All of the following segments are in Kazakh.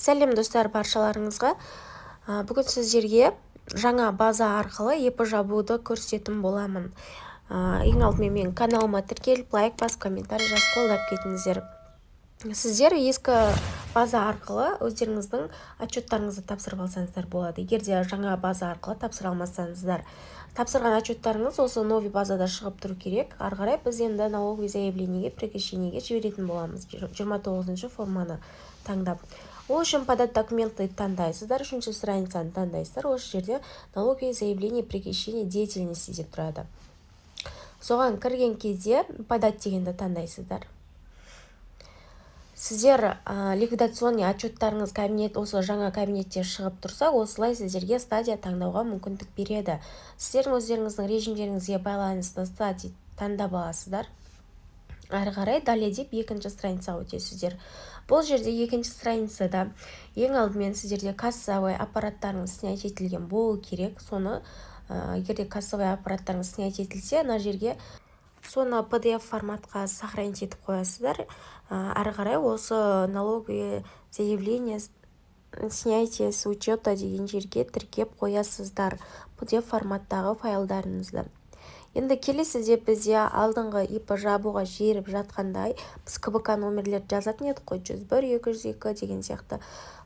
Сәлем достар, баршаларыңызға. Бүгін сіздерге жаңа база арқылы еп жабуды көрсететін боламын. Ең алдымен мен каналыма тіркеліп, лайк басып, комментарий жазып қолдап кетіңіздер. Сіздер ескі база арқылы өздеріңіздің отчеттарыңызды тапсырып алсаңыздар болады. Егер де жаңа база арқылы тапсыра алмасаңыздар, тапсырған отчеттарыңыз осы новый базада шығып тұру керек. Ары қарай біз енді налоговый заявлениеге, прекращениеге жіберетін боламыз. 29-шы форманы таңдап. Ол үшін подать документы таңдайсыздар, үшінші страницаны таңдайсыздар. Осы жерде налоговое заявление прекращения деятельности деп тұрады. Соған кірген кезде подать дегенді таңдайсыздар. Сіздер ликвидационный отчеттарыңыз осы жаңа кабинетте шығып тұрса, осылай сіздерге стадия таңдауға мүмкіндік береді. Сіздердің өздеріңіздің режимдеріңізге байланысты стадия таңдап аласыздар. Ары қарай далее деп екінші страницаға өтесіздер. Бұл жерде екінші страницада ең алдымен сіздерде кассовый аппараттарыңыз снять етілген болу керек. Соны егерде кассовый аппараттарыңыз снять етілсе, ана жерге соны PDF форматқа сохранить етіп қоясыздар. Ары қарай осы налоговое заявление снятие с учета деген жерге тіркеп қоясыздар PDF форматтағы файлдарыңызды. Енді келесіде бізде алдыңғы ИП жабуға жіберіп жатқандай, біз КБК номерлерді жазатын едік қой, 101, 202 деген сияқты.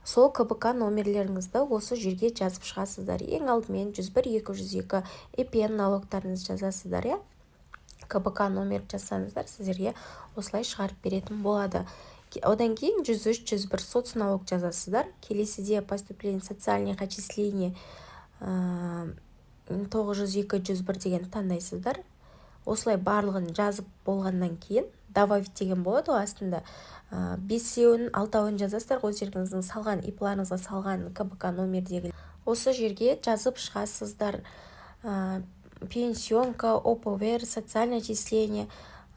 Сол КБК номерлеріңізді осы жерге жазып шығасыздар. Ең алдымен 101, 202 EPN налогтарыңызды жазасыздар, иә? КБК номер жазсаңыздар, сіздерге осылай шығарып беретін болады. Одан кейін 103, 101 соцналог жазасыздар. Келесіде поступление социальных отчислений 902, 101 деген таңдайсыздар. Осылай барлығын жазып болғаннан кейін добавить деген болады ғой астында. 5-еуін, 6-еуін жазасыздар, өздеріңіздің салған ипларыңызға салған КБК номердегі. Осы жерге жазып шығасыздар. Пенсионка, ОПВР, социальное отчисление,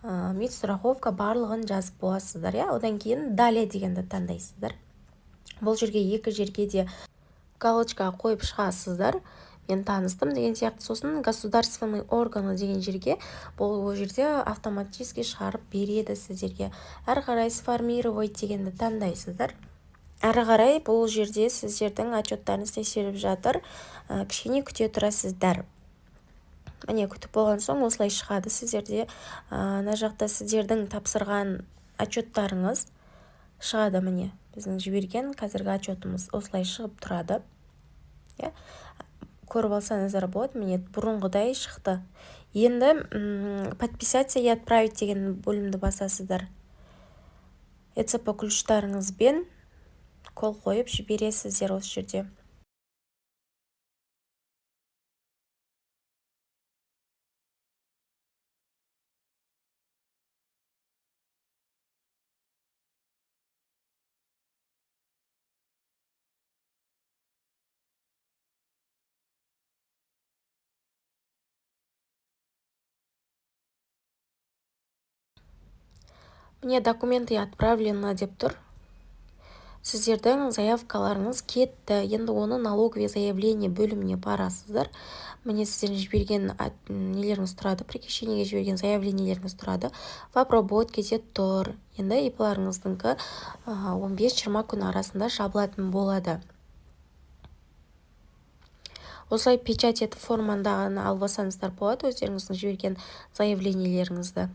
медстраховка барлығын жазып боласыздар, иә? Одан кейін далее дегенді таңдайсыздар. Бұл жерге екі жерге де галочка қойып шығасыздар. Мен таныстым деген сияқты. Сосын государственный органы деген жерге бұл жерде автоматически шығарып береді сіздерге. Әрі қарай сформировать дегенді таңдайсыздар. Әрі қарай бұл жерде сіздердің отчеттарыңыз тексеріп жатыр. Кішкене күте тұрасыздар. Міне, күтіп болған соң осылай шығады сіздерде. Ана жақта сіздердің тапсырған отчеттарыңыз шығады. Міне, біздің жіберген қазіргі отчетымыз осылай шығып тұрады. Көріп алсаңыздар болады. Міне, бұрынғыдай шықты. Енді подписаться и отправить деген бөлімді басасыздар. ЭЦП ключтарыңызбен қол қойып жібересіздер осы жерде. Мне документы отправлено деп тұр. Сіздердің заявкаларыңыз кетті. Енді оны налоговое заявление бөліміне барасыздар. Міне сіздердің жіберген нелеріңіз тұрады. Прекращениеге жіберген заявлениелеріңіз тұрады. В обработке де тұр. Енді ипларыңыздыңқы 15-20 күн арасында жабылатын болады. Осылай печать етіп формандағыны алып алсаңыздар болады өздеріңіздің жіберген заявлениелеріңізді.